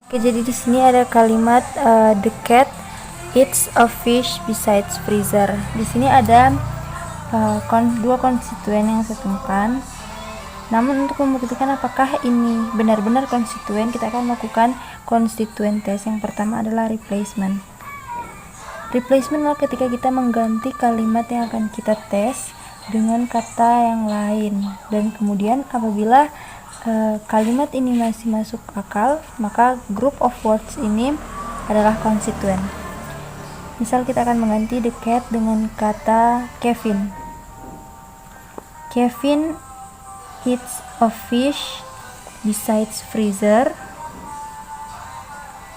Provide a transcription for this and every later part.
Oke, jadi di sini ada kalimat the cat eats a fish besides freezer. Di sini ada dua konstituen yang saya temukan. Namun untuk membuktikan apakah ini benar-benar konstituen, kita akan melakukan konstituen test. Yang pertama adalah replacement. Replacement adalah ketika kita mengganti kalimat yang akan kita tes dengan kata yang lain, dan kemudian apabila kalimat ini masih masuk akal, maka group of words ini adalah konstituen. Misal kita akan mengganti the cat dengan kata Kevin. Kevin eats a fish besides freezer.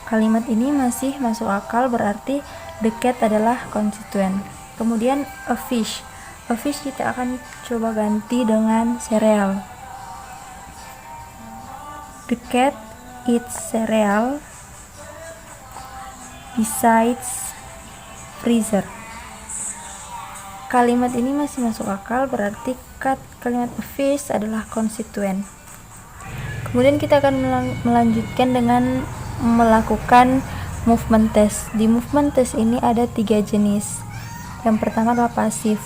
Kalimat ini masih masuk akal, berarti the cat adalah konstituen. Kemudian a fish kita akan coba ganti dengan cereal. The cat eats cereal besides freezer. Kalimat ini masih masuk akal, berarti kalimat a fish adalah konstituen. Kemudian kita akan melanjutkan dengan melakukan movement test. Di movement test ini ada 3 jenis. Yang pertama adalah pasif.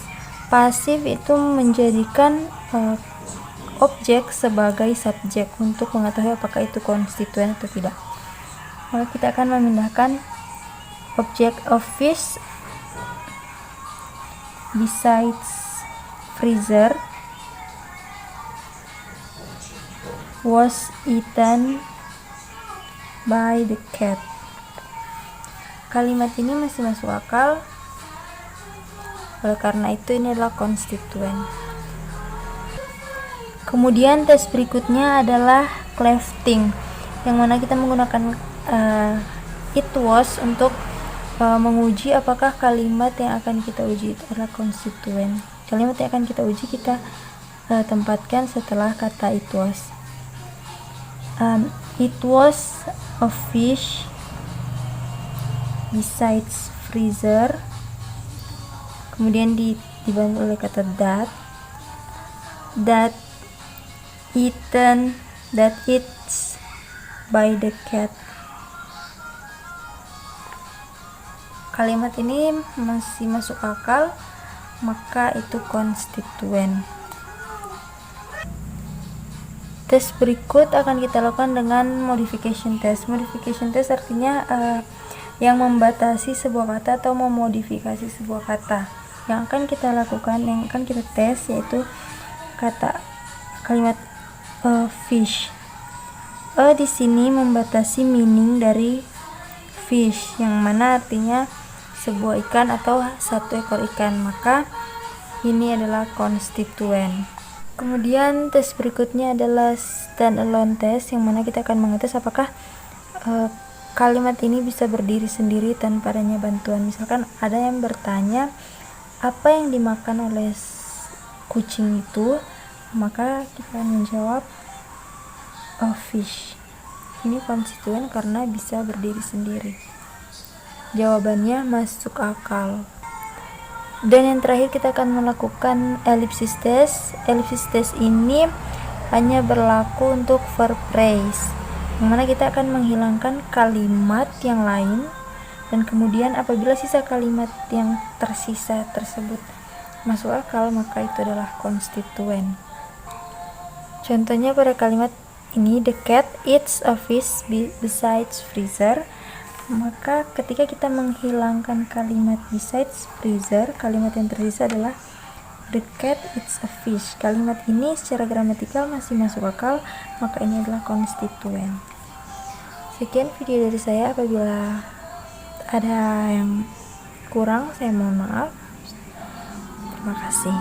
Pasif itu menjadikan objek sebagai subjek untuk mengetahui apakah itu konstituen atau tidak. Maka kita akan memindahkan objek of fish besides freezer was eaten by the cat. Kalimat ini masih masuk akal, oleh karena itu ini adalah konstituen. Kemudian tes berikutnya adalah clefting, yang mana kita menggunakan it was untuk menguji apakah kalimat yang akan kita uji itu adalah konstituen. Kalimat yang akan kita uji kita tempatkan setelah kata it was. It was a fish besides freezer. Kemudian dibantu oleh kata that eats by the cat. Kalimat ini masih masuk akal, maka itu konstituen. Tes berikut akan kita lakukan dengan modification test. Modification test artinya yang membatasi sebuah kata atau memodifikasi sebuah kata. Yang akan kita lakukan, yang akan kita tes, yaitu kalimat fish. Di sini membatasi meaning dari fish, yang mana artinya sebuah ikan atau satu ekor ikan, maka ini adalah konstituen. Kemudian tes berikutnya adalah standalone test, yang mana kita akan mengetes apakah kalimat ini bisa berdiri sendiri tanpa adanya bantuan. Misalkan ada yang bertanya apa yang dimakan oleh kucing itu, maka kita menjawab a fish. Ini konstituen karena bisa berdiri sendiri. Jawabannya masuk akal. Dan yang terakhir kita akan melakukan ellipsis test. Ellipsis test ini hanya berlaku untuk verb phrase, yang mana kita akan menghilangkan kalimat yang lain, dan kemudian apabila sisa kalimat yang tersisa tersebut masuk akal, maka itu adalah konstituen. Contohnya pada kalimat ini, the cat eats a fish besides freezer. Maka ketika kita menghilangkan kalimat besides freezer, kalimat yang tersisa adalah the cat eats a fish. Kalimat ini secara gramatikal masih masuk akal, maka ini adalah konstituen. Sekian video dari saya. Apabila ada yang kurang, saya mohon maaf. Terima kasih.